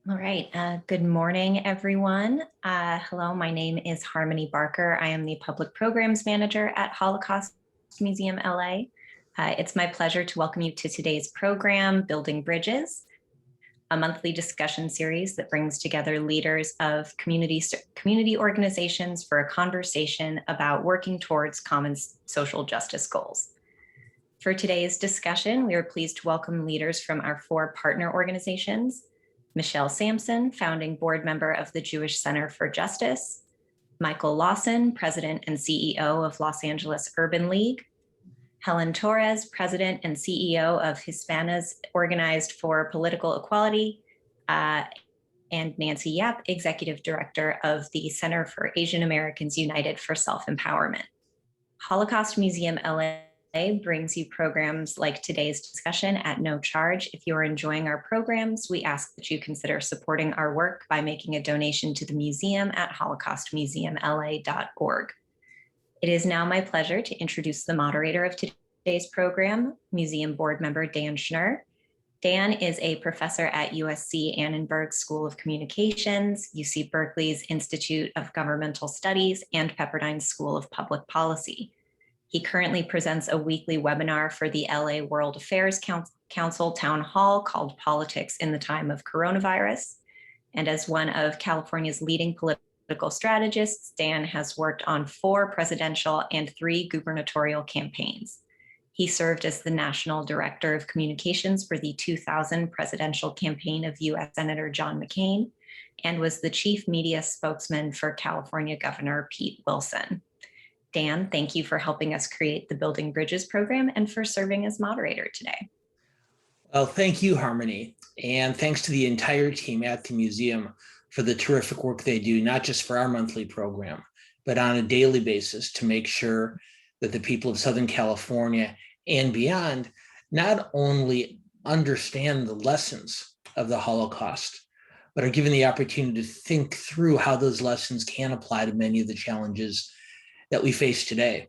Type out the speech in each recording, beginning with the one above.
All right. Good morning, everyone. Hello, my name is Harmony Barker. I am the Public Programs Manager at Holocaust Museum LA. It's my pleasure to welcome you to today's program, Building Bridges, a monthly discussion series that brings together leaders of community organizations for a conversation about working towards common social justice goals. For today's discussion, we are pleased to welcome leaders from our 4 partner organizations: Michelle Sampson, founding board member of the Jewish Center for Justice; Michael Lawson, president and CEO of Los Angeles Urban League; Helen Torres, president and CEO of Hispanas Organized for Political Equality; and Nancy Yap, executive director of the Center for Asian Americans United for Self-Empowerment. Holocaust Museum LA brings you programs like today's discussion at no charge. If you are enjoying our programs, we ask that you consider supporting our work by making a donation to the museum at holocaustmuseumla.org. It is now my pleasure to introduce the moderator of today's program, Museum Board Member Dan Schner. Dan is a professor at USC Annenberg School of Communications, UC Berkeley's Institute of Governmental Studies, and Pepperdine School of Public Policy. He currently presents a weekly webinar for the LA World Affairs Council Town Hall called Politics in the Time of Coronavirus. And as one of California's leading political strategists, Dan has worked on 4 presidential and 3 gubernatorial campaigns. He served as the National Director of Communications for the 2000 presidential campaign of US Senator John McCain, and was the chief media spokesman for California Governor Pete Wilson. Dan, thank you for helping us create the Building Bridges program and for serving as moderator today. Well, thank you, Harmony. And thanks to the entire team at the museum for the terrific work they do, not just for our monthly program, but on a daily basis to make sure that the people of Southern California and beyond not only understand the lessons of the Holocaust, but are given the opportunity to think through how those lessons can apply to many of the challenges that we face today.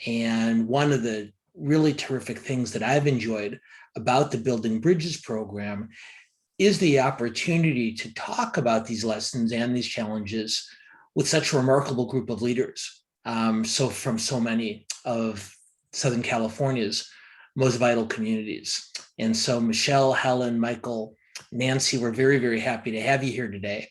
And one of the really terrific things that I've enjoyed about the Building Bridges program is the opportunity to talk about these lessons and these challenges with such a remarkable group of leaders. So from so many of Southern California's most vital communities. And so Michelle, Helen, Michael, Nancy, we're very, very happy to have you here today.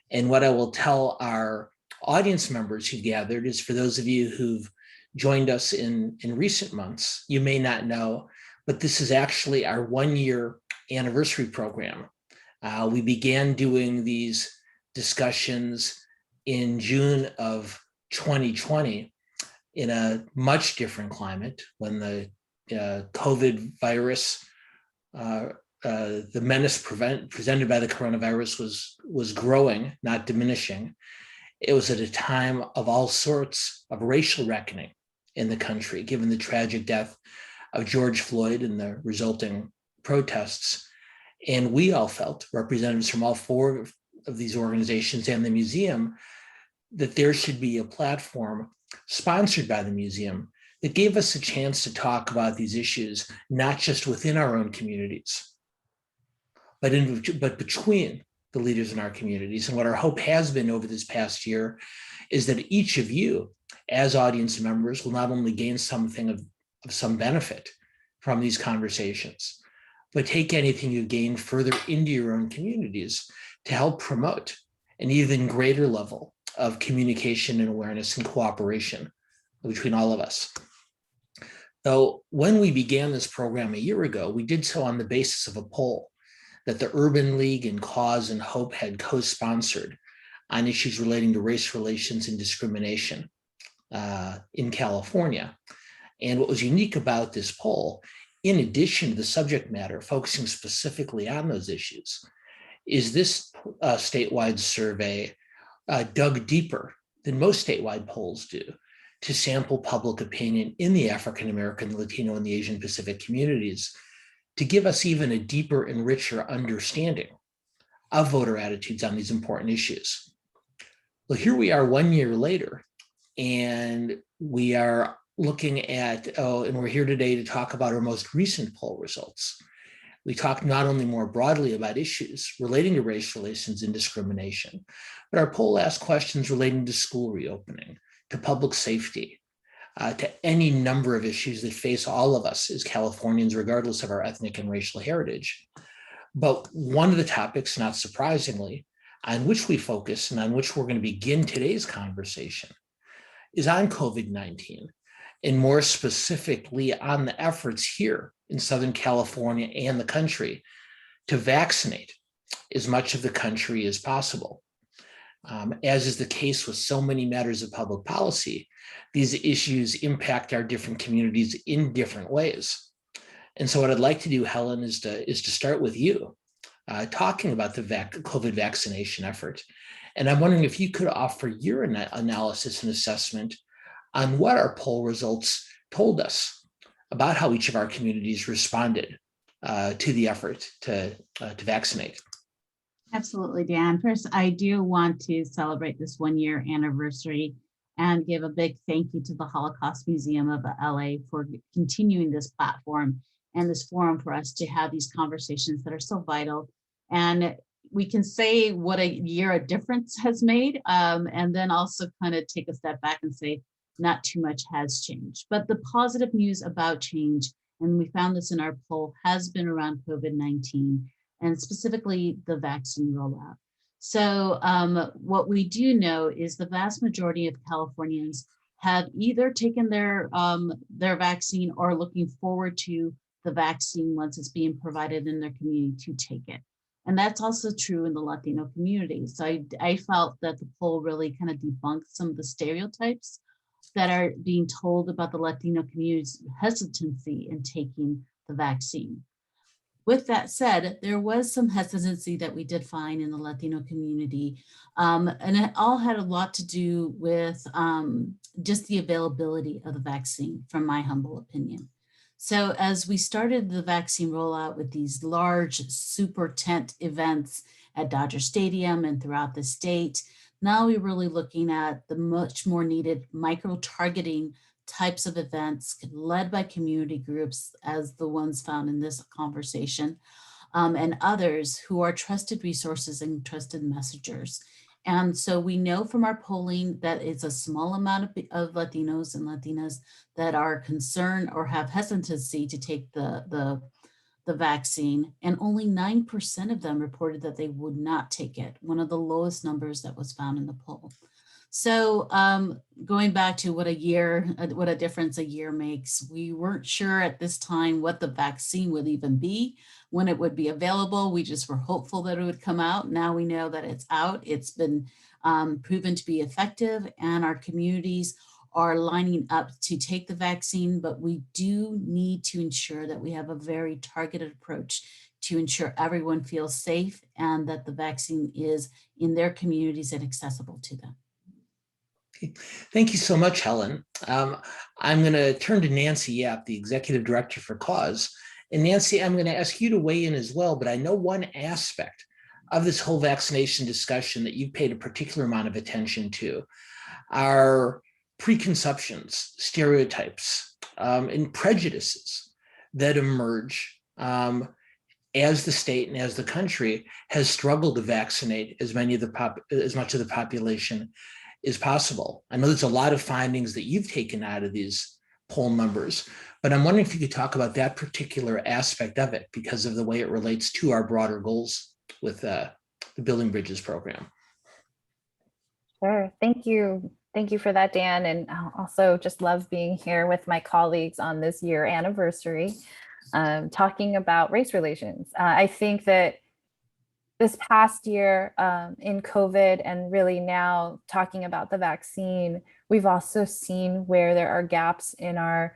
And what I will tell our audience members who gathered is, for those of you who've joined us in recent months, you may not know, but this is actually our 1-year anniversary program. We began doing these discussions in June of 2020 in a much different climate when the COVID virus, the menace presented by the coronavirus was growing, not diminishing. It was at a time of all sorts of racial reckoning in the country, given the tragic death of George Floyd and the resulting protests. And we all felt, representatives from all 4 of these organizations and the museum, that there should be a platform sponsored by the museum that gave us a chance to talk about these issues, not just within our own communities, but between the leaders in our communities. And what our hope has been over this past year is that each of you, as audience members, will not only gain something of some benefit from these conversations, but take anything you gain further into your own communities to help promote an even greater level of communication and awareness and cooperation between all of us. So when we began this program a year ago, we did so on the basis of a poll that the Urban League and Cause and Hope had co-sponsored on issues relating to race relations and discrimination in California. And what was unique about this poll, in addition to the subject matter focusing specifically on those issues, is this statewide survey dug deeper than most statewide polls do to sample public opinion in the African American, Latino, and the Asian Pacific communities, to give us even a deeper and richer understanding of voter attitudes on these important issues. Well, here we are 1 year later, and we are looking at, and we're here today to talk about our most recent poll results. We talked not only more broadly about issues relating to race relations and discrimination, but our poll asked questions relating to school reopening, to public safety, to any number of issues that face all of us as Californians, regardless of our ethnic and racial heritage. But one of the topics, not surprisingly, on which we focus and on which we're going to begin today's conversation is on COVID-19, and more specifically on the efforts here in Southern California and the country to vaccinate as much of the country as possible. As is the case with so many matters of public policy, these issues impact our different communities in different ways. And so what I'd like to do, Helen, is to start with you, talking about the COVID vaccination effort. And I'm wondering if you could offer your analysis and assessment on what our poll results told us about how each of our communities responded to the effort to vaccinate. Absolutely, Dan. First, I do want to celebrate this 1-year anniversary and give a big thank you to the Holocaust Museum of LA for continuing this platform and this forum for us to have these conversations that are so vital. And we can say what a year of difference has made, and then also kind of take a step back and say, not too much has changed. But the positive news about change, and we found this in our poll, has been around COVID-19 and specifically the vaccine rollout. So what we do know is the vast majority of Californians have either taken their vaccine or looking forward to the vaccine once it's being provided in their community to take it. And that's also true in the Latino community. So I felt that the poll really kind of debunked some of the stereotypes that are being told about the Latino community's hesitancy in taking the vaccine. With that said, there was some hesitancy that we did find in the Latino community, and it all had a lot to do with just the availability of the vaccine, from my humble opinion. So as we started the vaccine rollout with these large super tent events at Dodger Stadium and throughout the state, now we're really looking at the much more needed micro-targeting types of events led by community groups as the ones found in this conversation, and others who are trusted resources and trusted messengers. And so we know from our polling that it's a small amount of Latinos and Latinas that are concerned or have hesitancy to take the vaccine, and only 9% of them reported that they would not take it, one of the lowest numbers that was found in the poll. So going back to what a difference a year makes, we weren't sure at this time what the vaccine would even be, when it would be available. We just were hopeful that it would come out. Now we know that it's out. It's been proven to be effective, and our communities are lining up to take the vaccine, but we do need to ensure that we have a very targeted approach to ensure everyone feels safe and that the vaccine is in their communities and accessible to them. Thank you so much, Helen. I'm going to turn to Nancy Yap, the Executive Director for Cause. And Nancy, I'm going to ask you to weigh in as well, but I know one aspect of this whole vaccination discussion that you've paid a particular amount of attention to are preconceptions, stereotypes, and prejudices that emerge as the state and as the country has struggled to vaccinate as much of the population as possible. I know there's a lot of findings that you've taken out of these poll numbers, but I'm wondering if you could talk about that particular aspect of it because of the way it relates to our broader goals with the Building Bridges program. Sure. Thank you. Thank you for that, Dan. And I also just love being here with my colleagues on this year anniversary, talking about race relations. I think that this past year in COVID, and really now talking about the vaccine, we've also seen where there are gaps in our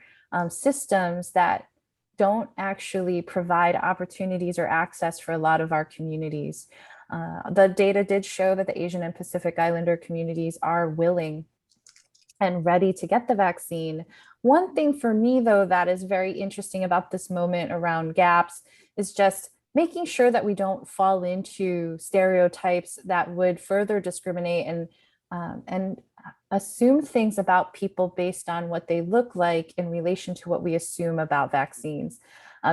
systems that don't actually provide opportunities or access for a lot of our communities. The data did show that the Asian and Pacific Islander communities are willing and ready to get the vaccine. One thing for me, though, that is very interesting about this moment around gaps is just making sure that we don't fall into stereotypes that would further discriminate and assume things about people based on what they look like in relation to what we assume about vaccines.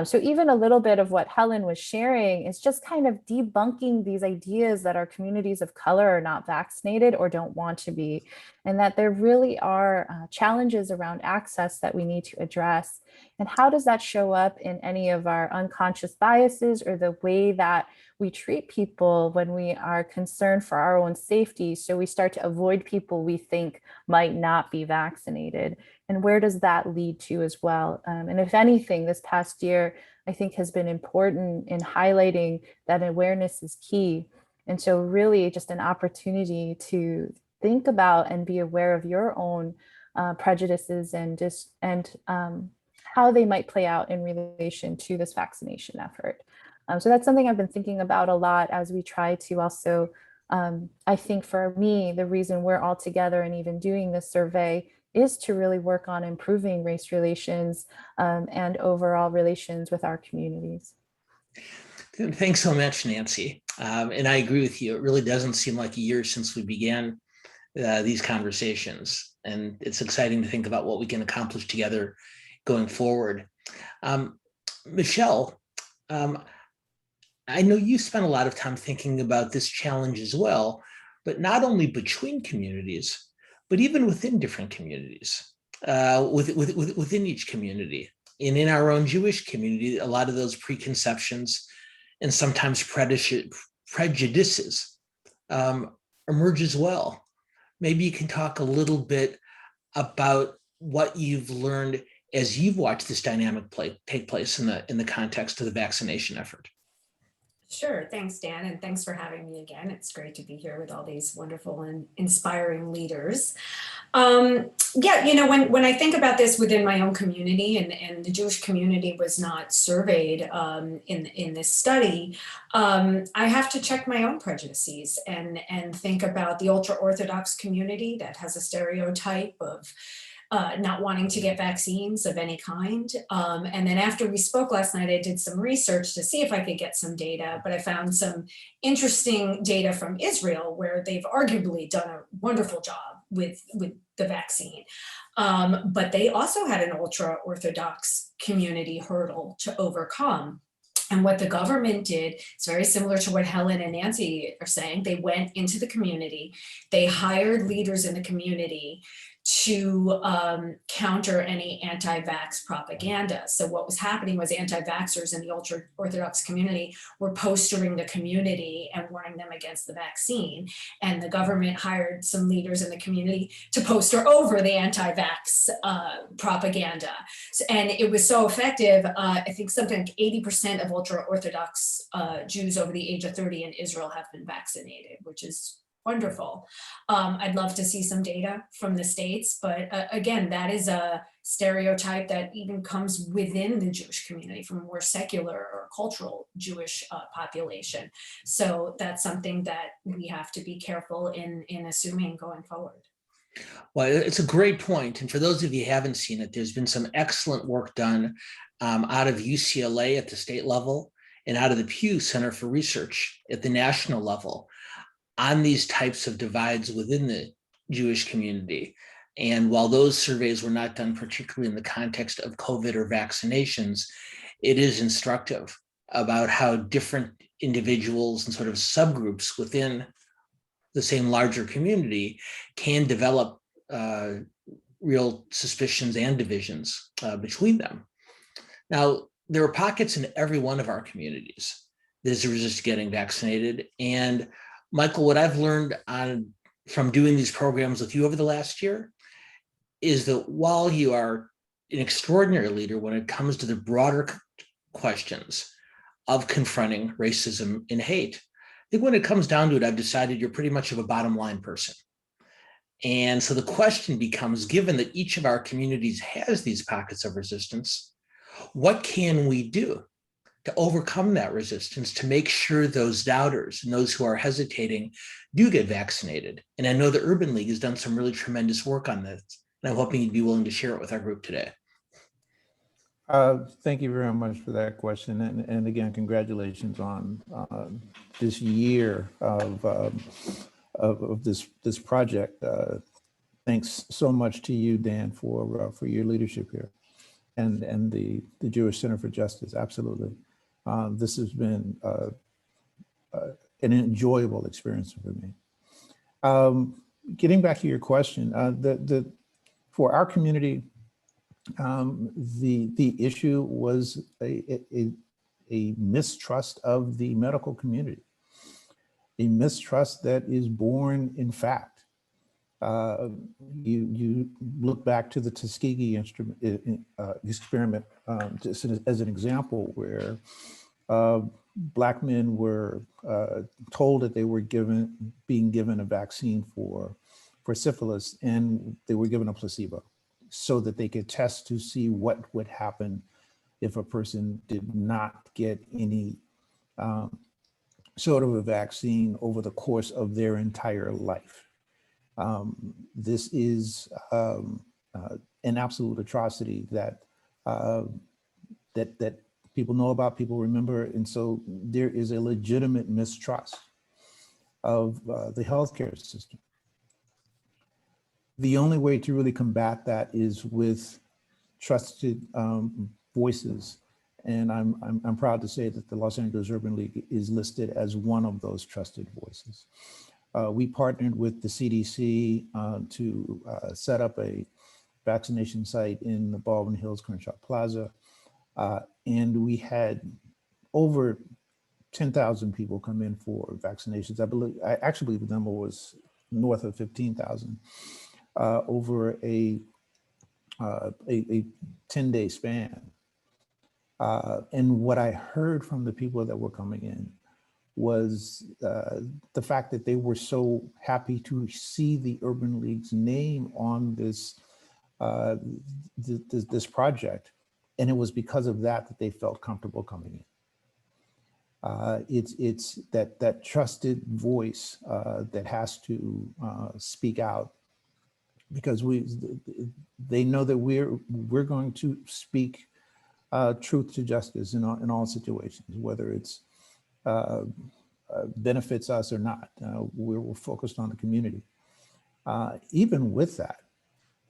So even a little bit of what Helen was sharing is just kind of debunking these ideas that our communities of color are not vaccinated or don't want to be, and that there really are challenges around access that we need to address. And how does that show up in any of our unconscious biases or the way that we treat people when we are concerned for our own safety? So we start to avoid people we think might not be vaccinated. And where does that lead to as well? And if anything, this past year, I think has been important in highlighting that awareness is key. And so really just an opportunity to think about and be aware of your own prejudices and how they might play out in relation to this vaccination effort. So that's something I've been thinking about a lot as we try to also, I think for me, the reason we're all together and even doing this survey is to really work on improving race relations and overall relations with our communities. Thanks so much, Nancy. And I agree with you. It really doesn't seem like a year since we began these conversations. And it's exciting to think about what we can accomplish together going forward. Michelle, I know you spent a lot of time thinking about this challenge as well, but not only between communities, but even within different communities, within each community. And in our own Jewish community, a lot of those preconceptions and sometimes prejudices emerge as well. Maybe you can talk a little bit about what you've learned as you've watched this dynamic take place in the context of the vaccination effort. Sure. Thanks, Dan. And thanks for having me again. It's great to be here with all these wonderful and inspiring leaders. Yeah, you know, when I think about this within my own community, and the Jewish community was not surveyed in this study, I have to check my own prejudices and think about the ultra-Orthodox community that has a stereotype of not wanting to get vaccines of any kind. And then after we spoke last night, I did some research to see if I could get some data, but I found some interesting data from Israel where they've arguably done a wonderful job with the vaccine. But they also had an ultra-Orthodox community hurdle to overcome. And what the government did, it's very similar to what Helen and Nancy are saying. They went into the community, they hired leaders in the community to counter any anti-vax propaganda. So what was happening was anti-vaxxers in the ultra-Orthodox community were postering the community and warning them against the vaccine. And the government hired some leaders in the community to poster over the anti-vax propaganda. And it was so effective. I think something like 80% of ultra-Orthodox Jews over the age of 30 in Israel have been vaccinated, which is wonderful. I'd love to see some data from the States, but again, that is a stereotype that even comes within the Jewish community from a more secular or cultural Jewish population. So that's something that we have to be careful in assuming going forward. Well, it's a great point. And for those of you who haven't seen it, there's been some excellent work done out of UCLA at the state level and out of the Pew Center for Research at the national level on these types of divides within the Jewish community. And while those surveys were not done particularly in the context of COVID or vaccinations, it is instructive about how different individuals and sort of subgroups within the same larger community can develop real suspicions and divisions between them. Now, there are pockets in every one of our communities that is resistant to getting vaccinated. And Michael, what I've learned from doing these programs with you over the last year is that while you are an extraordinary leader when it comes to the broader questions of confronting racism and hate, I think when it comes down to it, I've decided you're pretty much of a bottom line person. And so the question becomes, given that each of our communities has these pockets of resistance, what can we do to overcome that resistance, to make sure those doubters and those who are hesitating do get vaccinated? And I know the Urban League has done some really tremendous work on this, and I'm hoping you'd be willing to share it with our group today. Thank you very much for that question. And again, congratulations on this year of this project. Thanks so much to you, Dan, for your leadership here. and the Jewish Center for Justice. Absolutely. This has been an enjoyable experience for me. Getting back to your question, for our community, the issue was a mistrust of the medical community, a mistrust that is born in fact. You look back to the Tuskegee experiment just as an example, where Black men were told that they were being given a vaccine for syphilis, and they were given a placebo so that they could test to see what would happen if a person did not get any sort of a vaccine over the course of their entire life. This is an absolute atrocity that people know about, people remember, and so there is a legitimate mistrust of the healthcare system. The only way to really combat that is with trusted voices, and I'm proud to say that the Los Angeles Urban League is listed as one of those trusted voices. We partnered with the CDC to set up a vaccination site in the Baldwin Hills Crenshaw Plaza, and we had over 10,000 people come in for vaccinations. I actually believe the number was north of 15,000 over a 10-day span. And what I heard from the people that were coming in was the fact that they were so happy to see the Urban League's name on this this project, and it was because of that they felt comfortable coming in. It's that trusted voice that has to speak out, because they know that we're going to speak truth to justice in all situations, whether it's benefits us or not. We're focused on the community. Even with that,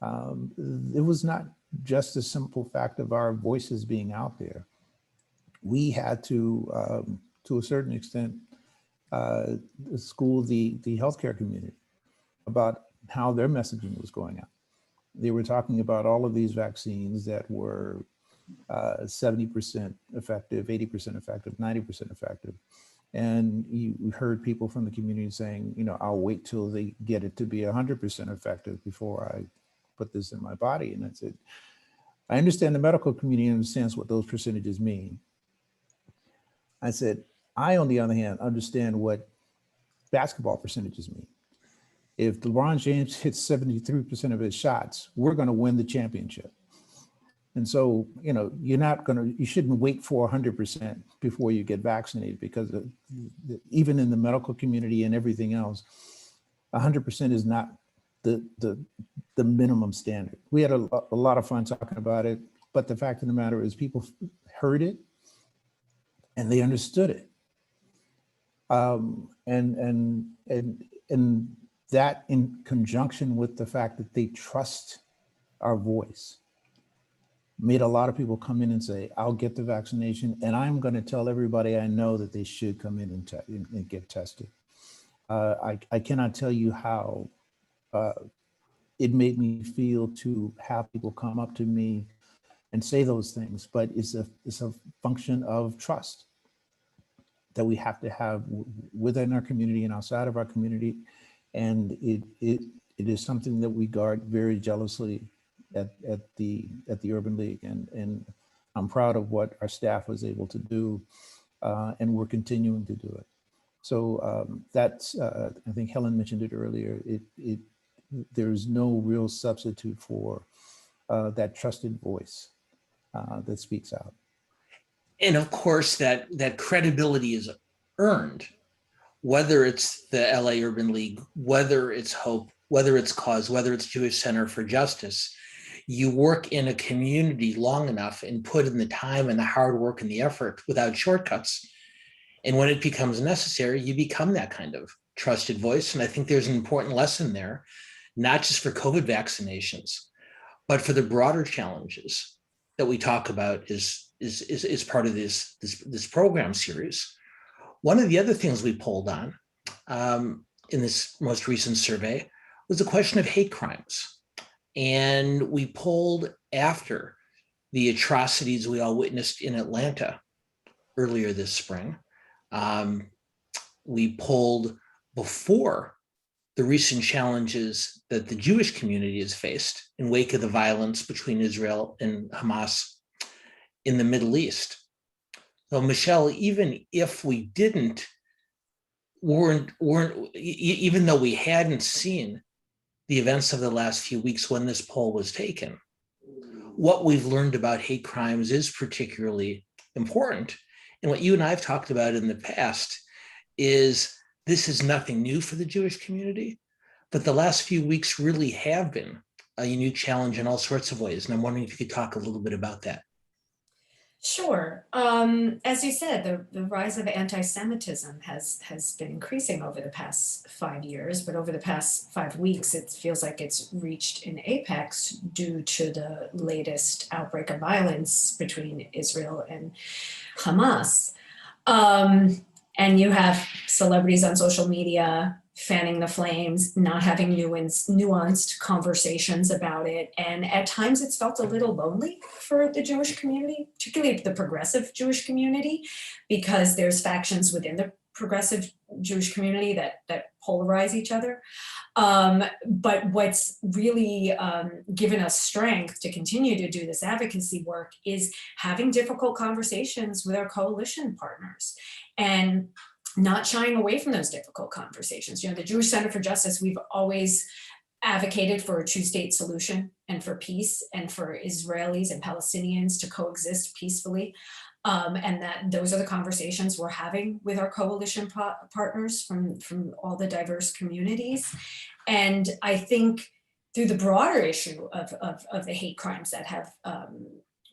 it was not just a simple fact of our voices being out there. We had to a certain extent, school the healthcare community about how their messaging was going out. They were talking about all of these vaccines that were 70% effective, 80% effective, 90% effective. And you heard people from the community saying, I'll wait till they get it to be 100% effective before I put this in my body. And I said, I understand the medical community understands what those percentages mean. I said, I, on the other hand, understand what basketball percentages mean. If LeBron James hits 73% of his shots, we're going to win the championship. And so, you shouldn't wait for 100% before you get vaccinated, because even in the medical community and everything else, 100% is not the minimum standard. We had a lot of fun talking about it, but the fact of the matter is people heard it and they understood it. And that, in conjunction with the fact that they trust our voice, made a lot of people come in and say, I'll get the vaccination, and I'm going to tell everybody I know that they should come in and get tested. I cannot tell you how it made me feel to have people come up to me and say those things, but it's a function of trust that we have to have within our community and outside of our community. And it is something that we guard very jealously at the Urban League. And I'm proud of what our staff was able to do, and we're continuing to do it. So that's, I think Helen mentioned it earlier, there's no real substitute for that trusted voice that speaks out. And of course, that credibility is earned, whether it's the LA Urban League, whether it's HOPE, whether it's CAUSE, whether it's Jewish Center for Justice. You work in a community long enough and put in the time and the hard work and the effort without shortcuts. And when it becomes necessary, you become that kind of trusted voice. And I think there's an important lesson there, not just for COVID vaccinations, but for the broader challenges that we talk about is part of this program series. One of the other things we polled on in this most recent survey was the question of hate crimes. And we polled after the atrocities we all witnessed in Atlanta earlier this spring. We polled before the recent challenges that the Jewish community has faced in wake of the violence between Israel and Hamas in the Middle East. So Michelle, even if we even though we hadn't seen the events of the last few weeks when this poll was taken, what we've learned about hate crimes is particularly important. And what you and I have talked about in the past is this is nothing new for the Jewish community, but the last few weeks really have been a unique challenge in all sorts of ways. And I'm wondering if you could talk a little bit about that. Sure. As you said, the rise of anti-Semitism has been increasing over the past 5 years, but over the past 5 weeks, it feels like it's reached an apex due to the latest outbreak of violence between Israel and Hamas. And you have celebrities on social media fanning the flames, not having nuanced conversations about it. And at times it's felt a little lonely for the Jewish community, particularly the progressive Jewish community, because there's factions within the progressive Jewish community that polarize each other. But what's really given us strength to continue to do this advocacy work is having difficult conversations with our coalition partners and not shying away from those difficult conversations. You know, the Jewish Center for Justice, we've always advocated for a two-state solution and for peace and for Israelis and Palestinians to coexist peacefully. And that those are the conversations we're having with our coalition partners from all the diverse communities. And I think through the broader issue of the hate crimes that have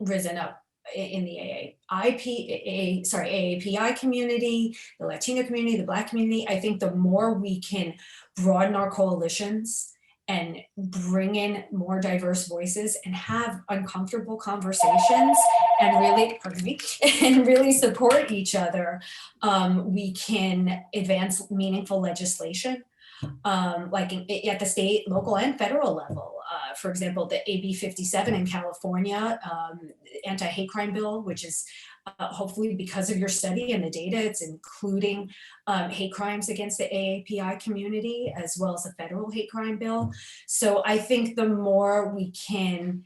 risen up in the AAPI community, the Latino community, the Black community, I think the more we can broaden our coalitions and bring in more diverse voices and have uncomfortable conversations and really support each other, we can advance meaningful legislation, like at the state, local, and federal level. For example, the AB 57 in California, anti-hate crime bill, which is hopefully because of your study and the data, it's including hate crimes against the AAPI community, as well as a federal hate crime bill. So I think the more we can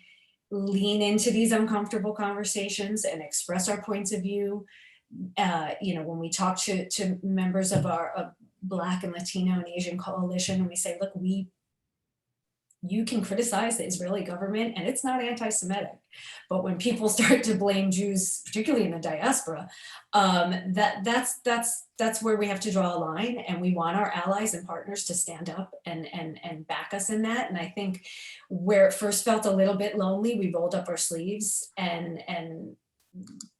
lean into these uncomfortable conversations and express our points of view, when we talk to members of our Black and Latino and Asian coalition, and we say, look, you can criticize the Israeli government and it's not anti-Semitic, but when people start to blame Jews, particularly in the diaspora, that's where we have to draw a line, and we want our allies and partners to stand up and back us in that. And I think where it first felt a little bit lonely, we rolled up our sleeves and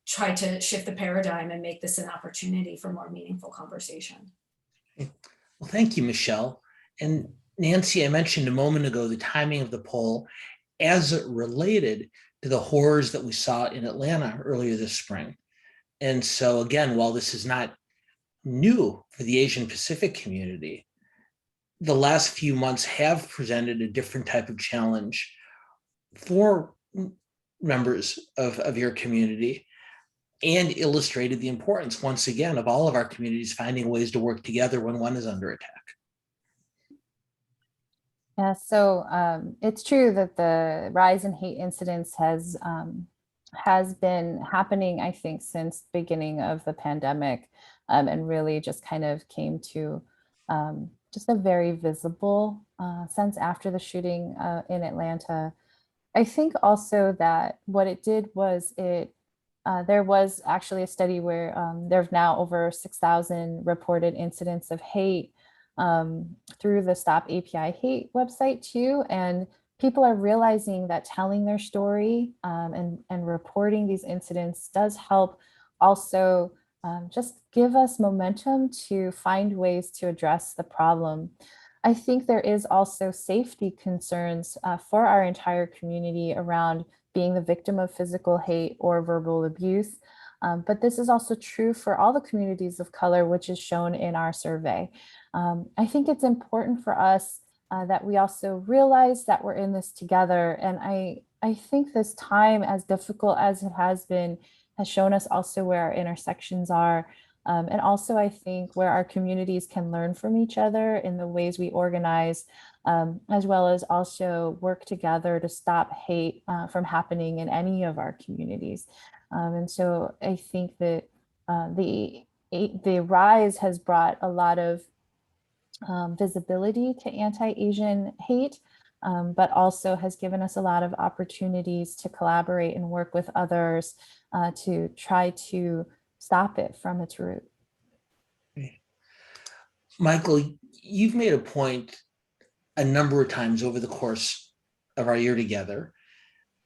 tried to shift the paradigm and make this an opportunity for more meaningful conversation. Well, thank you, Michelle. And Nancy, I mentioned a moment ago the timing of the poll as it related to the horrors that we saw in Atlanta earlier this spring. And so again, while this is not new for the Asian Pacific community, the last few months have presented a different type of challenge for members of your community and illustrated the importance, once again, of all of our communities finding ways to work together when one is under attack. Yeah, so it's true that the rise in hate incidents has been happening, I think, since the beginning of the pandemic, and really just kind of came to just a very visible sense after the shooting in Atlanta. I think also that what it did was there was actually a study where there are now over 6,000 reported incidents of hate through the Stop API Hate website too. And people are realizing that telling their story and reporting these incidents does help also just give us momentum to find ways to address the problem. I think there is also safety concerns for our entire community around being the victim of physical hate or verbal abuse. But this is also true for all the communities of color, which is shown in our survey. I think it's important for us that we also realize that we're in this together. And I think this time, as difficult as it has been, has shown us also where our intersections are. And also, I think where our communities can learn from each other in the ways we organize, as well as also work together to stop hate from happening in any of our communities. And so I think that the rise has brought a lot of visibility to anti-Asian hate, but also has given us a lot of opportunities to collaborate and work with others to try to stop it from its root. Michael, you've made a point a number of times over the course of our year together,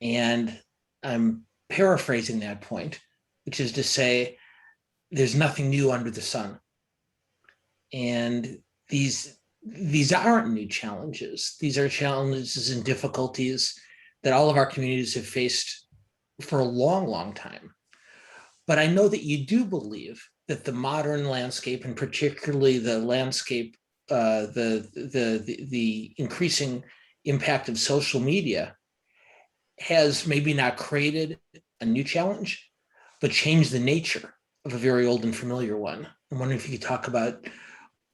and I'm paraphrasing that point, which is to say, there's nothing new under the sun. And these aren't new challenges. These are challenges and difficulties that all of our communities have faced for a long, long time. But I know that you do believe that the modern landscape, and particularly the landscape, the increasing impact of social media, has maybe not created a new challenge, but changed the nature of a very old and familiar one. I'm wondering if you could talk about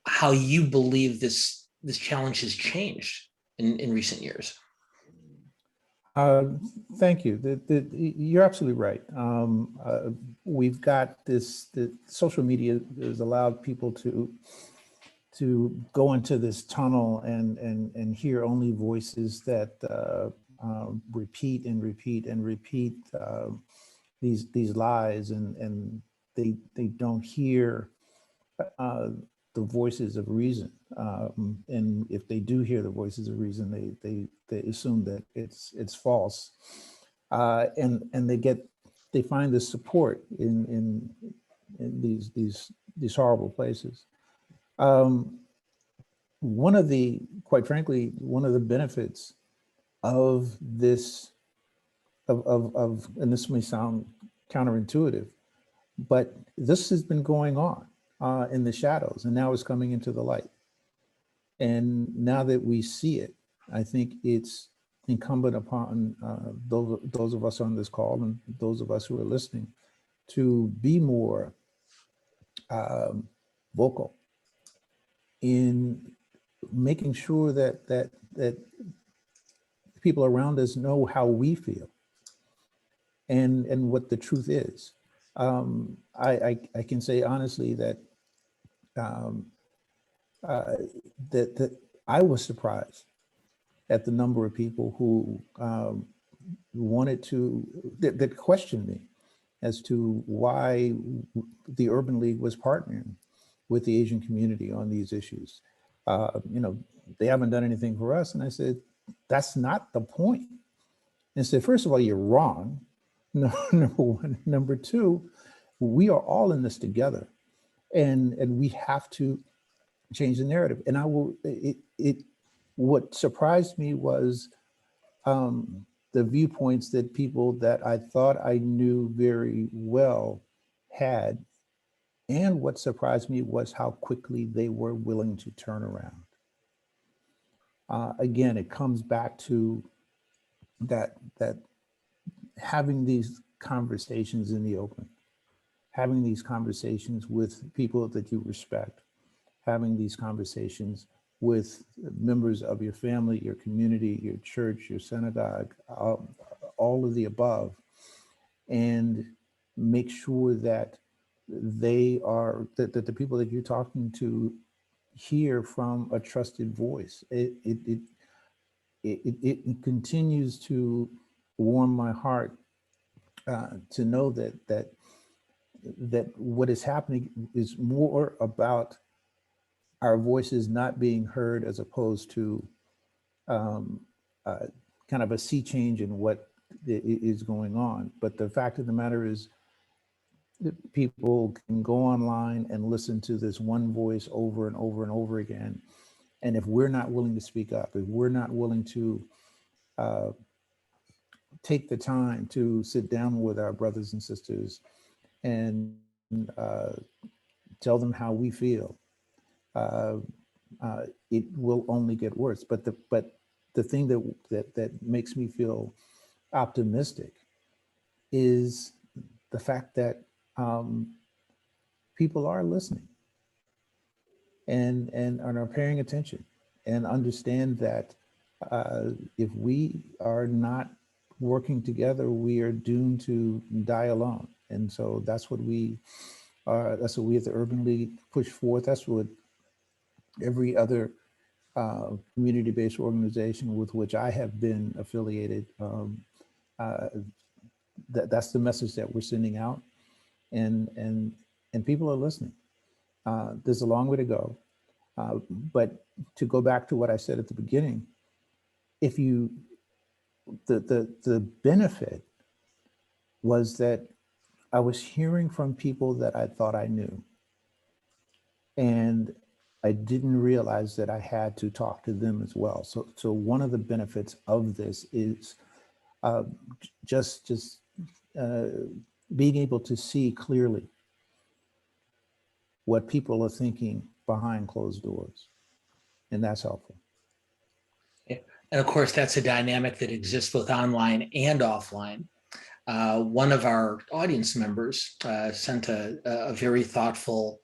how you believe this challenge has changed in recent years. Thank you. You're absolutely right. We've got this, the social media has allowed people to go into this tunnel and hear only voices that repeat and repeat and repeat these lies, and they don't hear the voices of reason. And if they do hear the voices of reason, they assume that it's false. And they find this support in these horrible places. Quite frankly, one of the benefits of this, and this may sound counterintuitive, but this has been going on in the shadows, and now it's coming into the light. And now that we see it, I think it's incumbent upon those of us on this call and those of us who are listening to be more vocal in making sure that people around us know how we feel and what the truth is. I can say honestly that that I was surprised at the number of people who wanted to, that questioned me as to why the Urban League was partnering with the Asian community on these issues. They haven't done anything for us. And I said, that's not the point. And said, first of all, you're wrong. No, number one. Number two, we are all in this together, and we have to change the narrative. And what surprised me was the viewpoints that people that I thought I knew very well had. And what surprised me was how quickly they were willing to turn around. Again, it comes back to that having these conversations in the open, having these conversations with people that you respect, having these conversations with members of your family, your community, your church, your synagogue, all of the above, and make sure that that the people that you're talking to hear from a trusted voice. It continues to warm my heart to know that what is happening is more about our voices not being heard, as opposed to kind of a sea change in what is going on. But the fact of the matter is that people can go online and listen to this one voice over and over and over again And if we're not willing to speak up, if we're not willing to take the time to sit down with our brothers and sisters and tell them how we feel, it will only get worse. But the thing that makes me feel optimistic is the fact that people are listening and are paying attention and understand that if we are not working together, we are doomed to die alone. And so that's what we at the Urban League push forth. That's what every other community-based organization with which I have been affiliated, that's the message that we're sending out, and people are listening. There's a long way to go, but to go back to what I said at the beginning, if you the benefit was that I was hearing from people that I thought I knew, and I didn't realize that I had to talk to them as well. So one of the benefits of this is just being able to see clearly what people are thinking behind closed doors, and that's helpful. And of course, that's a dynamic that exists both online and offline. One of our audience members sent a very thoughtful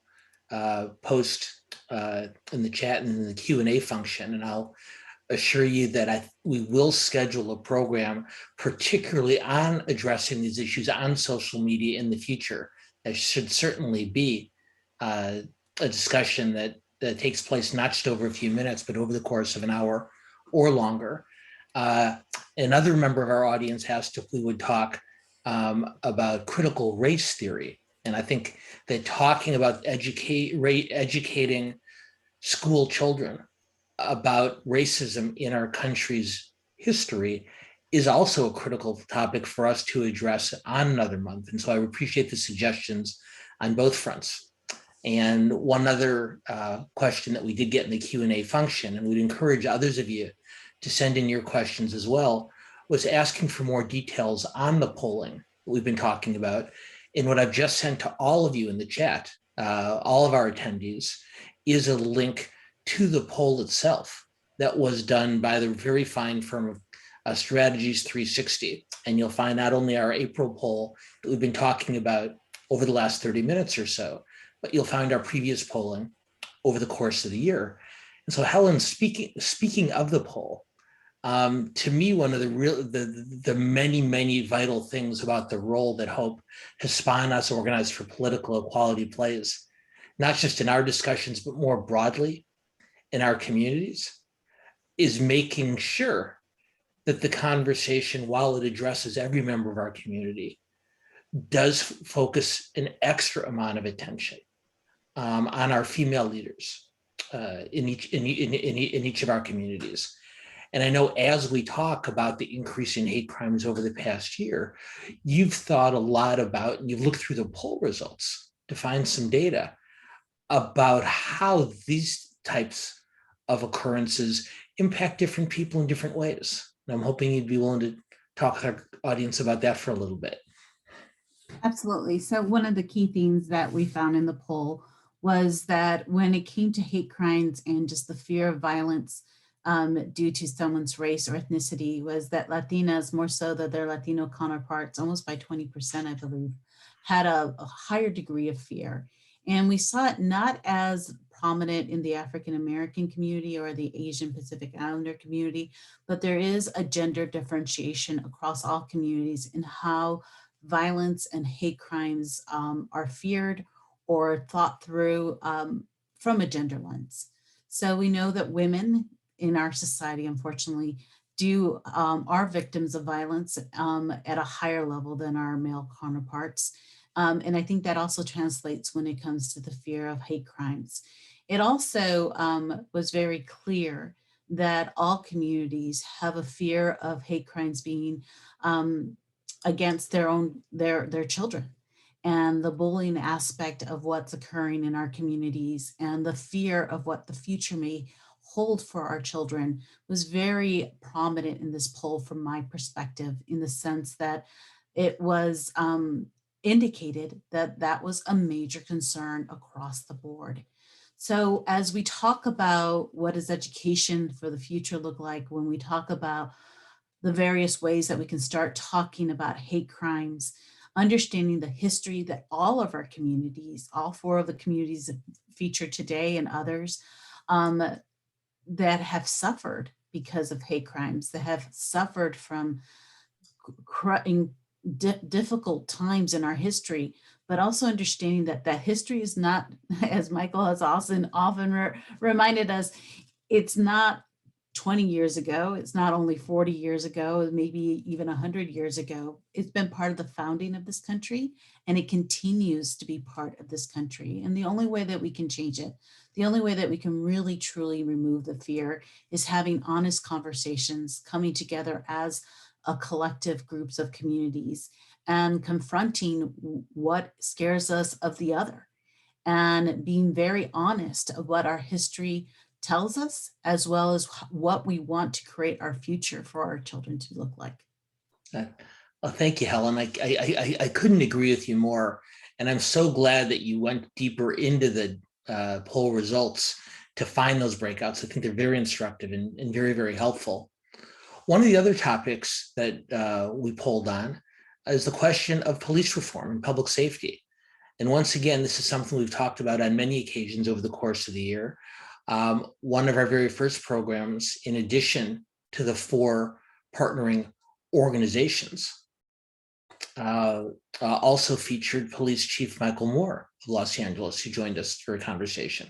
post in the chat and in the Q&A function, and I'll assure you that we will schedule a program particularly on addressing these issues on social media in the future. There should certainly be a discussion that takes place not just over a few minutes, but over the course of an hour or longer. Another member of our audience asked if we would talk about critical race theory. And I think that talking about educating school children about racism in our country's history is also a critical topic for us to address on another month. And so I appreciate the suggestions on both fronts. And one other question that we did get in the Q&A function, and we'd encourage others of you to send in your questions as well, was asking for more details on the polling that we've been talking about. And what I've just sent to all of you in the chat, all of our attendees, is a link to the poll itself that was done by the very fine firm of Strategies 360. And you'll find not only our April poll that we've been talking about over the last 30 minutes or so, but you'll find our previous polling over the course of the year. And so Helen, speaking of the poll, to me, one of the many vital things about the role that Hope Hispanas Organized for Political Equality plays, not just in our discussions, but more broadly in our communities, is making sure that the conversation, while it addresses every member of our community, does focus an extra amount of attention on our female leaders in each of our communities. And I know as we talk about the increase in hate crimes over the past year, you've thought a lot about, and you've looked through the poll results to find some data about how these types of occurrences impact different people in different ways. And I'm hoping you'd be willing to talk with our audience about that for a little bit. Absolutely. So one of the key things that we found in the poll was that when it came to hate crimes and just the fear of violence due to someone's race or ethnicity, was that Latinas, more so than their Latino counterparts, almost by 20%, I believe, had a higher degree of fear. And we saw it not as prominent in the African-American community or the Asian Pacific Islander community, but there is a gender differentiation across all communities in how violence and hate crimes are feared or thought through from a gender lens. So we know that women in our society, unfortunately, are victims of violence at a higher level than our male counterparts. And I think that also translates when it comes to the fear of hate crimes. It also was very clear that all communities have a fear of hate crimes being against their children, and the bullying aspect of what's occurring in our communities and the fear of what the future may hold for our children was very prominent in this poll from my perspective, in the sense that it was indicated that that was a major concern across the board. So as we talk about what does education for the future look like, when we talk about the various ways that we can start talking about hate crimes, understanding the history that all of our communities, all 4 of the communities featured today and others that have suffered because of hate crimes, that have suffered from difficult times in our history, but also understanding that that history is not, as Michael has often reminded us, it's not 20 years ago. It's not only 40 years ago, maybe even 100 years ago. It's been part of the founding of this country, and it continues to be part of this country. And the only way that we can change it, the only way that we can really, truly remove the fear is having honest conversations, coming together as a collective groups of communities and confronting what scares us of the other and being very honest of what our history tells us, as well as what we want to create our future for our children to look like. Well, thank you, Helen. I couldn't agree with you more. And I'm so glad that you went deeper into the poll results to find those breakouts. I think they're very instructive and very, very helpful. One of the other topics that we polled on is the question of police reform and public safety. And once again, this is something we've talked about on many occasions over the course of the year. One of our very first programs, in addition to the 4 partnering organizations, also featured Police Chief Michael Moore of Los Angeles, who joined us for a conversation.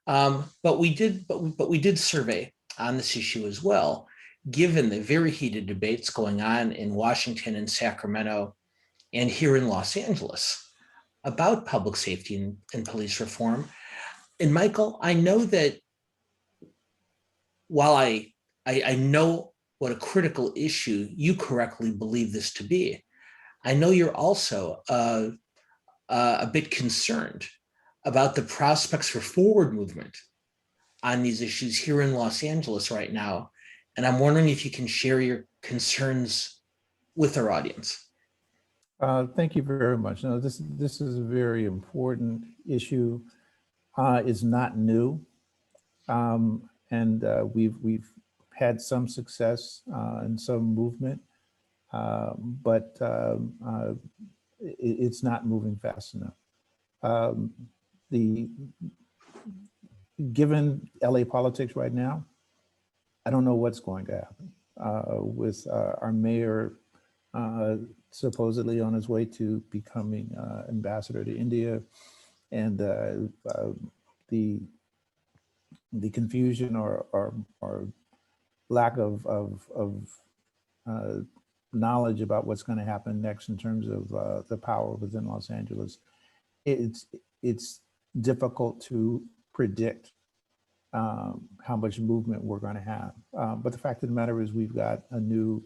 But we did survey on this issue as well, given the very heated debates going on in Washington and Sacramento and here in Los Angeles about public safety and police reform. And Michael, I know that while I know what a critical issue you correctly believe this to be, I know you're also a bit concerned about the prospects for forward movement on these issues here in Los Angeles right now. And I'm wondering if you can share your concerns with our audience. Thank you very much. No, this is a very important issue. It's not new, and we've had some success and some movement, but it's not moving fast enough. Given LA politics right now, I don't know what's going to happen with our mayor supposedly on his way to becoming ambassador to India, and the confusion or lack of knowledge about what's going to happen next in terms of the power within Los Angeles. It's difficult to predict how much movement we're going to have. But the fact of the matter is we've got a new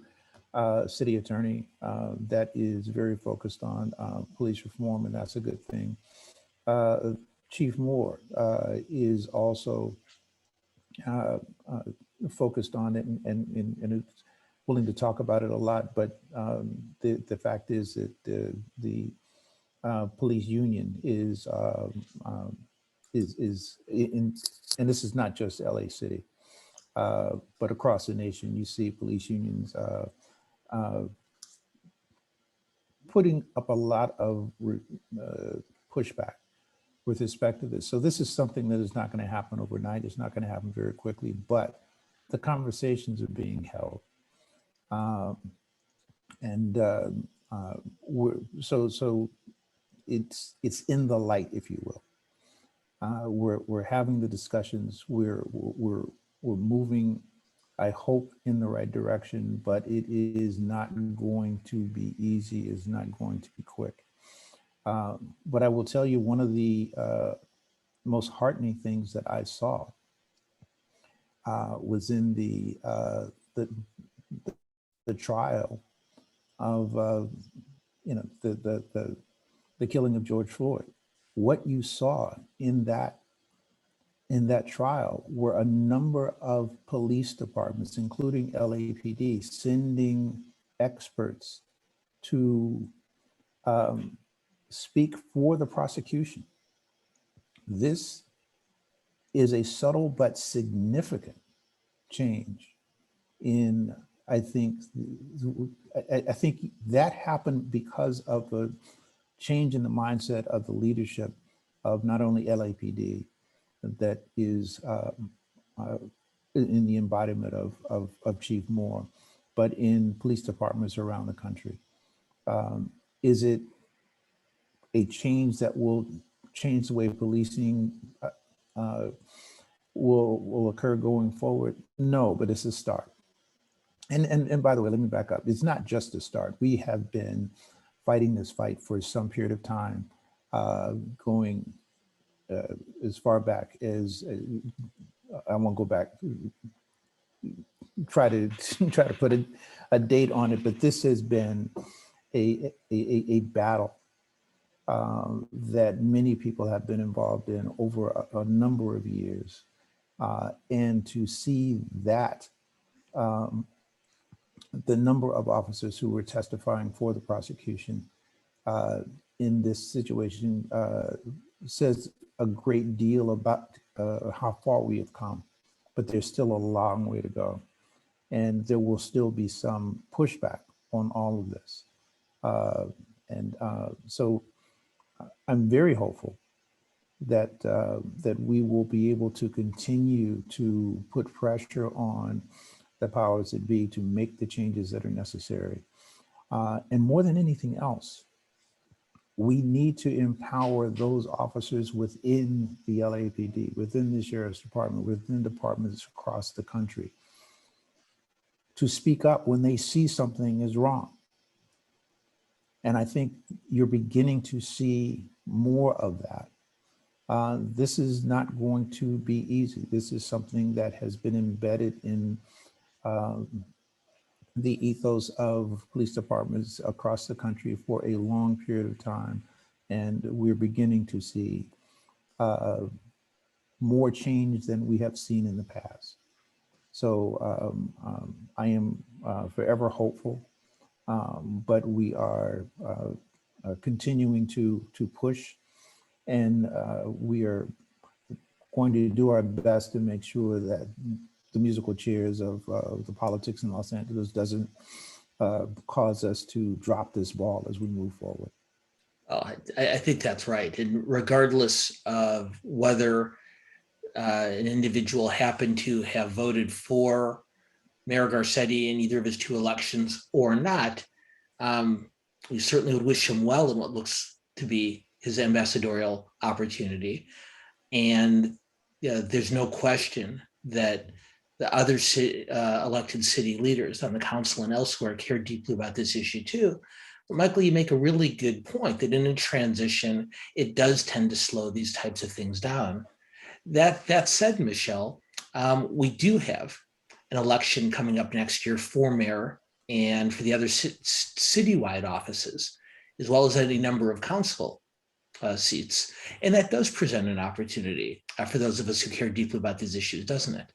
city attorney that is very focused on police reform, and that's a good thing. Chief Moore is also focused on it and is willing to talk about it a lot. But the fact is that the police union is in, and this is not just LA City, but across the nation, you see police unions putting up a lot of pushback with respect to this. So this is something that is not going to happen overnight. It's not going to happen very quickly, but the conversations are being held. So it's in the light, if you will. We're having the discussions. We're moving, I hope, in the right direction, but it is not going to be easy. It's not going to be quick. But I will tell you, one of the most heartening things that I saw was in the trial of the killing of George Floyd. What you saw in that in that trial were a number of police departments, including LAPD, sending experts to speak for the prosecution. This is a subtle but significant change in, I think that happened because of the change in the mindset of the leadership of not only LAPD, that is in the embodiment of Chief Moore, but in police departments around the country. Is it a change that will change the way policing will occur going forward? No, but it's a start. And by the way, let me back up. It's not just a start. We have been fighting this fight for some period of time, going as far back as I won't go back. Try to put a date on it, but this has been a battle that many people have been involved in over a number of years, and to see that the number of officers who were testifying for the prosecution in this situation says a great deal about how far we have come, but there's still a long way to go. And there will still be some pushback on all of this. So I'm very hopeful that that we will be able to continue to put pressure on the powers that be to make the changes that are necessary. And more than anything else, we need to empower those officers within the LAPD, within the Sheriff's Department, within departments across the country, to speak up when they see something is wrong. And I think you're beginning to see more of that. This is not going to be easy. This is something that has been embedded in the ethos of police departments across the country for a long period of time. And we're beginning to see more change than we have seen in the past. So I am forever hopeful, but we are continuing to push, and we are going to do our best to make sure that the musical chairs of the politics in Los Angeles doesn't cause us to drop this ball as we move forward. Oh, I think that's right. And regardless of whether an individual happened to have voted for Mayor Garcetti in either of his two elections or not, we certainly would wish him well in what looks to be his ambassadorial opportunity. And there's no question that the other elected city leaders on the council and elsewhere care deeply about this issue too. But Michael, you make a really good point that in a transition, it does tend to slow these types of things down. That said, Michelle, we do have an election coming up next year for mayor and for the other citywide offices, as well as any number of council seats. And that does present an opportunity for those of us who care deeply about these issues, doesn't it?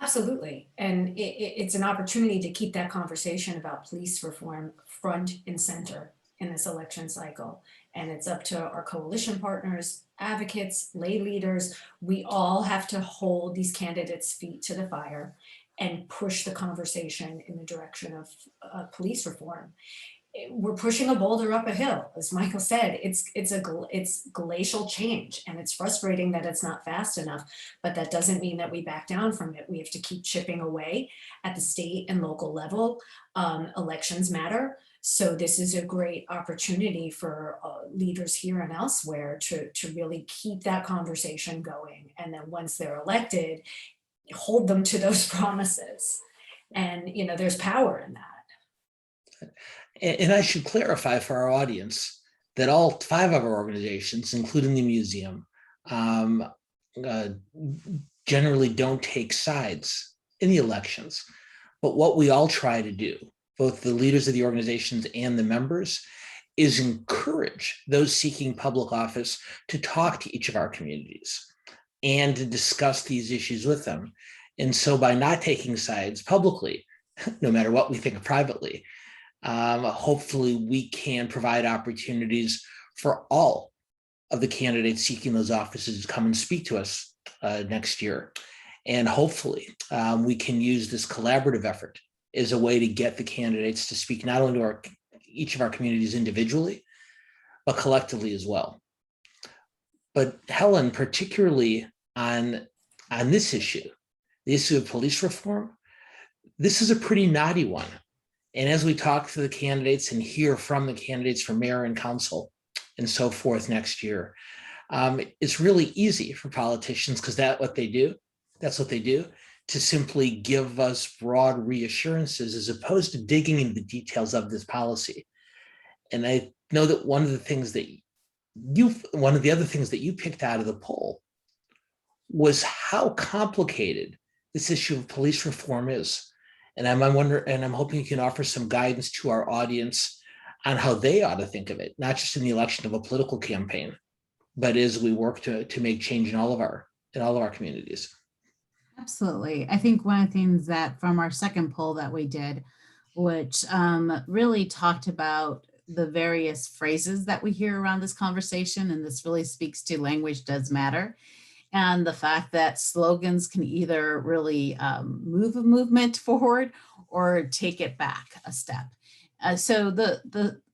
Absolutely. And it's an opportunity to keep that conversation about police reform front and center in this election cycle. And it's up to our coalition partners, advocates, lay leaders. We all have to hold these candidates' feet to the fire and push the conversation in the direction of police reform. We're pushing a boulder up a hill, as Michael said. It's glacial change, and it's frustrating that it's not fast enough, but that doesn't mean that we back down from it. We have to keep chipping away at the state and local level. Elections matter. So this is a great opportunity for leaders here and elsewhere to really keep that conversation going. And then once they're elected, hold them to those promises. And, there's power in that. And I should clarify for our audience that all 5 of our organizations, including the museum, generally don't take sides in the elections. But what we all try to do, both the leaders of the organizations and the members, is encourage those seeking public office to talk to each of our communities, and to discuss these issues with them. And so by not taking sides publicly, no matter what we think privately, hopefully we can provide opportunities for all of the candidates seeking those offices to come and speak to us next year. And hopefully we can use this collaborative effort as a way to get the candidates to speak not only to each of our communities individually, but collectively as well. But Helen, particularly on this issue, the issue of police reform, this is a pretty knotty one. And as we talk to the candidates and hear from the candidates for mayor and council and so forth next year, it's really easy for politicians, because that's what they do, to simply give us broad reassurances as opposed to digging into the details of this policy. And I know that one of the other things that you picked out of the poll was how complicated this issue of police reform is. And I'm hoping you can offer some guidance to our audience on how they ought to think of it, not just in the election of a political campaign, but as we work to make change in all of our communities. Absolutely. I think one of the things that from our second poll that we did, which really talked about the various phrases that we hear around this conversation, and this really speaks to language does matter, and the fact that slogans can either really move a movement forward or take it back a step. So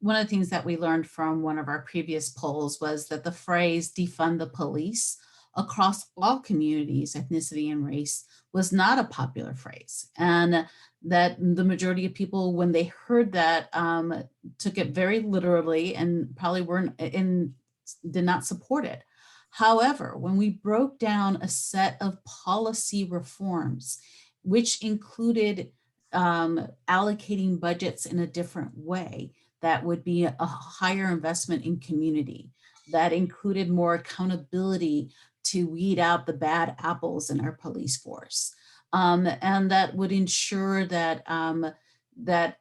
one of the things that we learned from one of our previous polls was that the phrase defund the police across all communities, ethnicity, and race was not a popular phrase. And that the majority of people, when they heard that, took it very literally and probably did not support it. However, when we broke down a set of policy reforms, which included allocating budgets in a different way, that would be a higher investment in community, that included more accountability to weed out the bad apples in our police force. And that would ensure that, that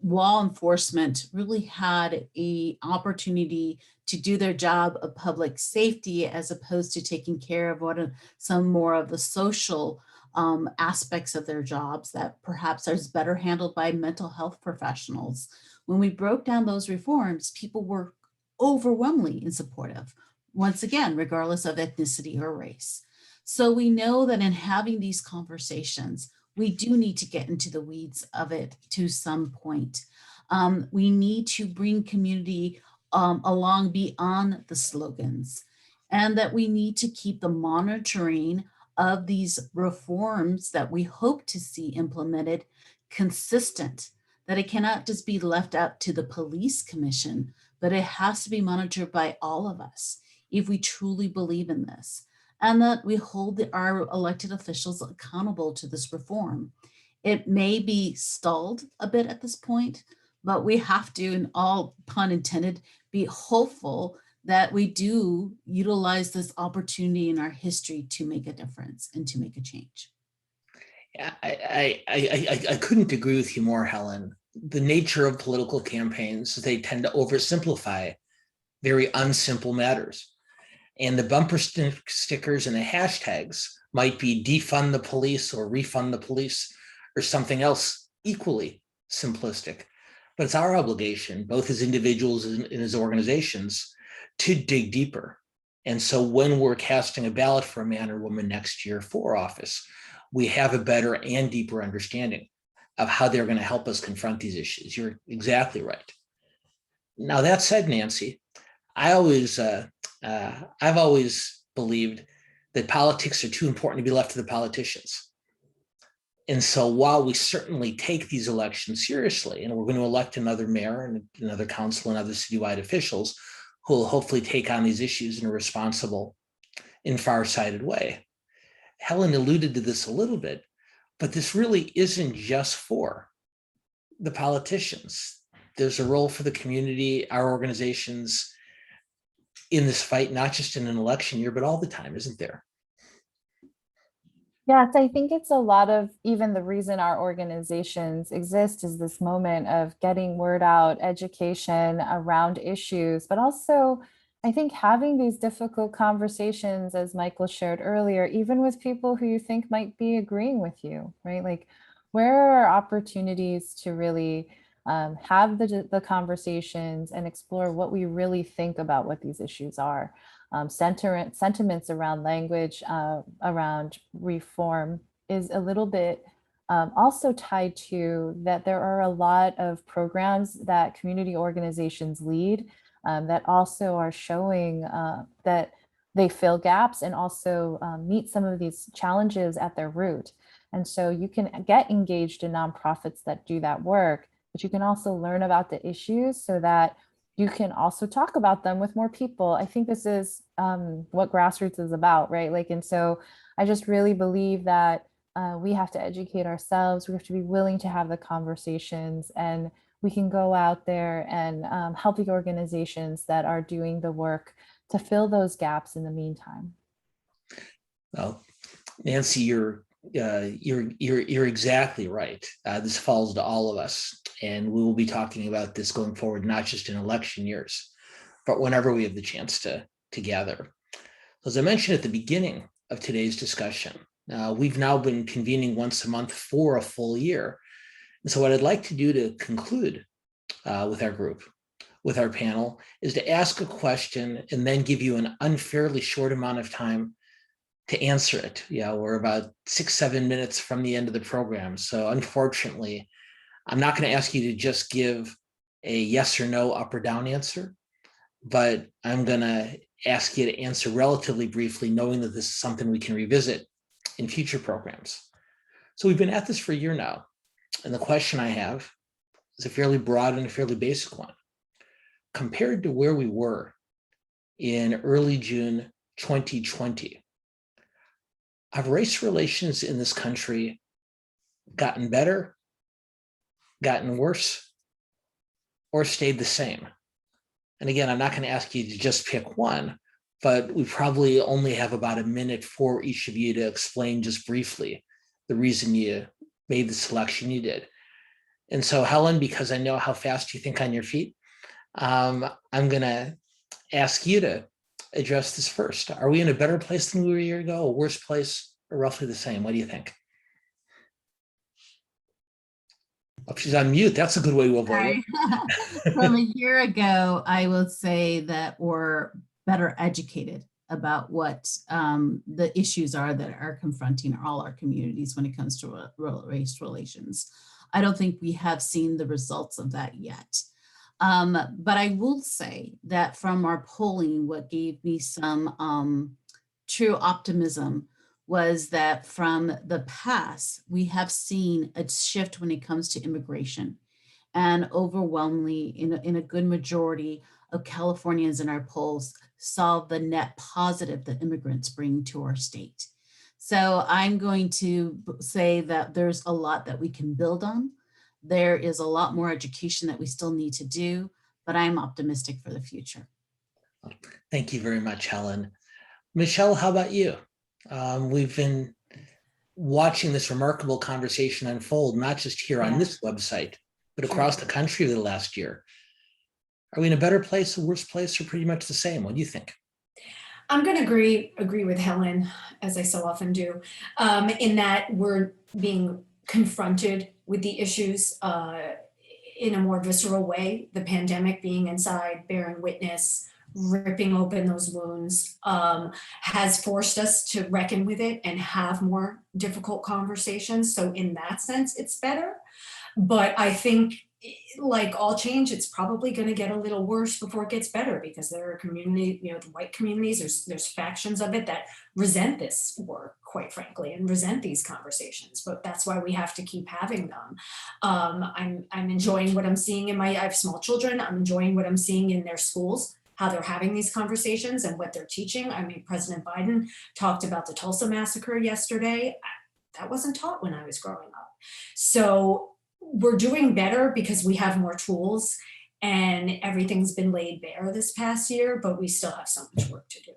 law enforcement really had an opportunity to do their job of public safety, as opposed to taking care of some more of the social aspects of their jobs that perhaps are better handled by mental health professionals. When we broke down those reforms, people were overwhelmingly supportive, once again, regardless of ethnicity or race. So we know that in having these conversations, we do need to get into the weeds of it to some point. We need to bring community along beyond the slogans, and that we need to keep the monitoring of these reforms that we hope to see implemented consistent, that it cannot just be left up to the police commission, but it has to be monitored by all of us if we truly believe in this, and that we hold our elected officials accountable to this reform. It may be stalled a bit at this point, but we have to, and all pun intended, be hopeful that we do utilize this opportunity in our history to make a difference and to make a change. Yeah, I couldn't agree with you more, Helen. The nature of political campaigns, they tend to oversimplify very unsimple matters. And the bumper stickers and the hashtags might be defund the police or refund the police or something else equally simplistic. But it's our obligation, both as individuals and as organizations, to dig deeper. And so when we're casting a ballot for a man or woman next year for office, we have a better and deeper understanding of how they're going to help us confront these issues. You're exactly right. Now, that said, Nancy, I've always believed that politics are too important to be left to the politicians. And so while we certainly take these elections seriously, and we're going to elect another mayor and another council and other citywide officials who will hopefully take on these issues in a responsible and far-sighted way. Helen alluded to this a little bit, but this really isn't just for the politicians. There's a role for the community, our organizations in this fight, not just in an election year, but all the time, isn't there? Yes, I think it's a lot of even the reason our organizations exist is this moment of getting word out, education around issues, but also I think having these difficult conversations, as Michael shared earlier, even with people who you think might be agreeing with you, right? Like, where are opportunities to really have the conversations and explore what we really think about what these issues are? Sentiments around language, around reform is a little bit also tied to that there are a lot of programs that community organizations lead that also are showing that they fill gaps and also meet some of these challenges at their root. And so you can get engaged in nonprofits that do that work, but you can also learn about the issues so that you can also talk about them with more people. I think this is what grassroots is about, right? Like, and so I just really believe that we have to educate ourselves. We have to be willing to have the conversations, and we can go out there and help the organizations that are doing the work to fill those gaps in the meantime. Well, Nancy, you're exactly right. This falls to all of us, and we will be talking about this going forward, not just in election years, but whenever we have the chance to gather. As I mentioned at the beginning of today's discussion, we've now been convening once a month for a full year. And so what I'd like to do to conclude with our group, with our panel, is to ask a question and then give you an unfairly short amount of time to answer it. Yeah, we're about 6-7 minutes from the end of the program. So unfortunately, I'm not going to ask you to just give a yes or no, up or down answer, but I'm going to ask you to answer relatively briefly, knowing that this is something we can revisit in future programs. So we've been at this for a year now. And the question I have is a fairly broad and a fairly basic one. Compared to where we were in early June 2020, have race relations in this country gotten better, gotten worse, or stayed the same? And again, I'm not going to ask you to just pick one, but we probably only have about a minute for each of you to explain just briefly the reason you made the selection you did. And so, Helen, because I know how fast you think on your feet, I'm going to ask you to address this first. Are we in a better place than we were a year ago, a worse place, or roughly the same? What do you think? Oh, she's on mute. That's a good way to avoid it. From a year ago, I would say that we're better educated about what the issues are that are confronting all our communities when it comes to race relations. I don't think we have seen the results of that yet. But I will say that from our polling, what gave me some true optimism was that from the past, we have seen a shift when it comes to immigration. And overwhelmingly, in a good majority of Californians in our polls saw the net positive that immigrants bring to our state. So I'm going to say that there's a lot that we can build on. There is a lot more education that we still need to do, but I'm optimistic for the future. Thank you very much, Helen. Michelle, how about you? We've been watching this remarkable conversation unfold, not just here on this website, but across the country the last year. Are we in a better place, a worse place, or pretty much the same? What do you think? I'm going to agree with Helen, as I so often do, in that we're being confronted with the issues in a more visceral way. The pandemic, being inside, bearing witness, ripping open those wounds, has forced us to reckon with it and have more difficult conversations. So in that sense, it's better. But I think, like all change, it's probably going to get a little worse before it gets better, because there are community, the white communities, there's factions of it that resent this work, quite frankly, and resent these conversations. But that's why we have to keep having them. I'm enjoying what I'm seeing I have small children. I'm enjoying what I'm seeing in their schools, how they're having these conversations and what they're teaching. I mean, President Biden talked about the Tulsa massacre yesterday. That wasn't taught when I was growing up. So we're doing better because we have more tools and everything's been laid bare this past year, but we still have so much work to do.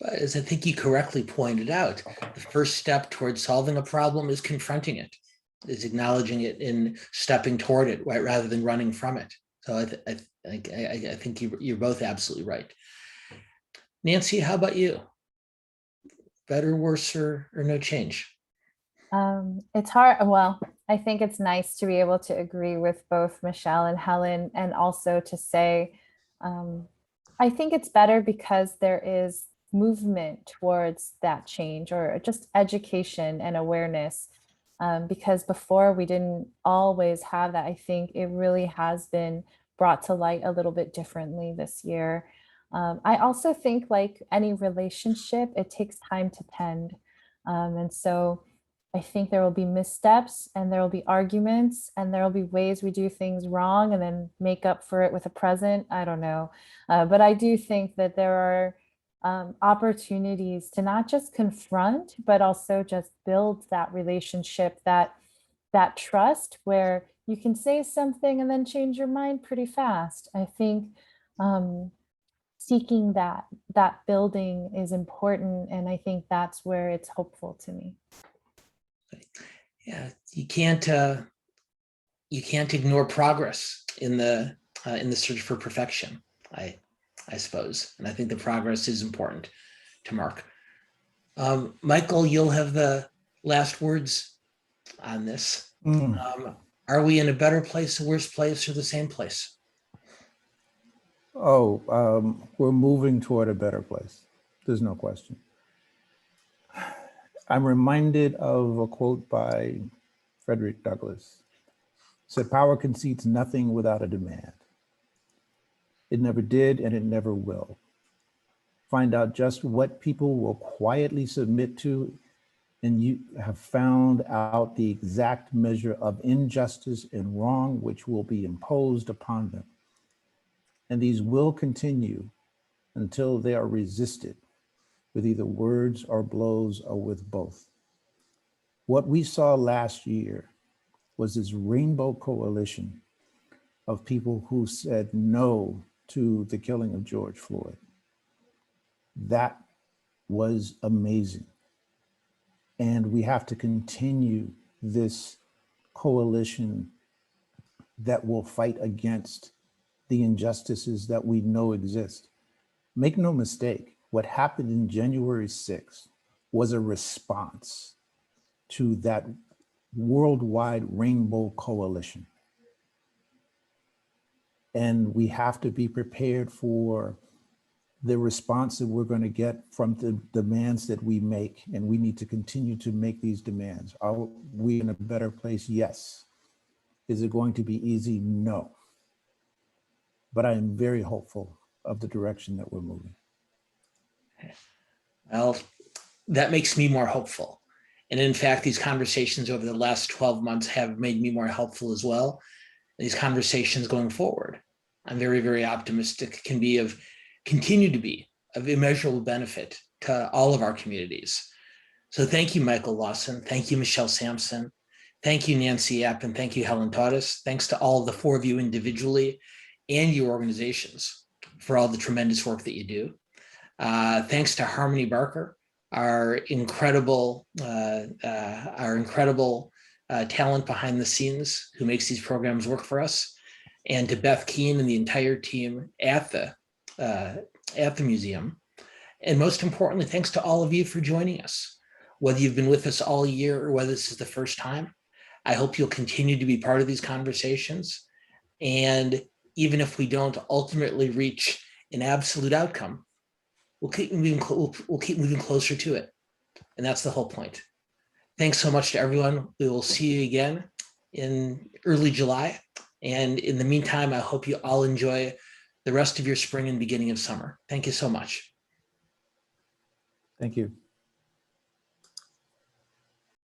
As I think you correctly pointed out, the first step towards solving a problem is confronting it, is acknowledging it and stepping toward it, right, rather than running from it. So I think you're both absolutely right. Nancy, how about you? Better, worse, or no change? It's hard. Well, I think it's nice to be able to agree with both Michelle and Helen, and also to say, I think it's better because there is movement towards that change, or just education and awareness. Because before we didn't always have that. I think it really has been brought to light a little bit differently this year. I also think, like any relationship, it takes time to tend. And so I think there will be missteps, and there will be arguments, and there will be ways we do things wrong and then make up for it with a present. I don't know. But I do think that there are opportunities to not just confront, but also just build that relationship, that trust, where you can say something and then change your mind pretty fast. I think seeking that building is important, and I think that's where it's hopeful to me. Yeah, you can't ignore progress in the search for perfection, I suppose, and I think the progress is important to mark. Michael, you'll have the last words on this. Are we in a better place, a worse place, or the same place? We're moving toward a better place. There's no question. I'm reminded of a quote by Frederick Douglass. It said, "Power concedes nothing without a demand. It never did, and it never will. Find out just what people will quietly submit to, and you have found out the exact measure of injustice and wrong which will be imposed upon them. And these will continue until they are resisted with either words or blows, or with both." What we saw last year was this rainbow coalition of people who said no to the killing of George Floyd. That was amazing. And we have to continue this coalition that will fight against the injustices that we know exist. Make no mistake, what happened in January 6th was a response to that worldwide rainbow coalition. And we have to be prepared for the response that we're going to get from the demands that we make, and we need to continue to make these demands. Are we in a better place? Yes. Is it going to be easy? No. But I am very hopeful of the direction that we're moving. Well, that makes me more hopeful. And in fact, these conversations over the last 12 months have made me more helpful as well. These conversations going forward, I'm very, very optimistic, continue to be of immeasurable benefit to all of our communities. So thank you, Michael Lawson. Thank you, Michelle Sampson. Thank you, Nancy App, and thank you, Helen Taudis. Thanks to all of the four of you individually and your organizations for all the tremendous work that you do. Thanks to Harmony Barker, our incredible talent behind the scenes who makes these programs work for us, and to Beth Keene and the entire team at the museum. And most importantly, thanks to all of you for joining us. Whether you've been with us all year or whether this is the first time, I hope you'll continue to be part of these conversations. And even if we don't ultimately reach an absolute outcome, we'll keep moving closer to it. And that's the whole point. Thanks so much to everyone. We will see you again in early July. And in the meantime, I hope you all enjoy the rest of your spring and beginning of summer. Thank you so much. Thank you.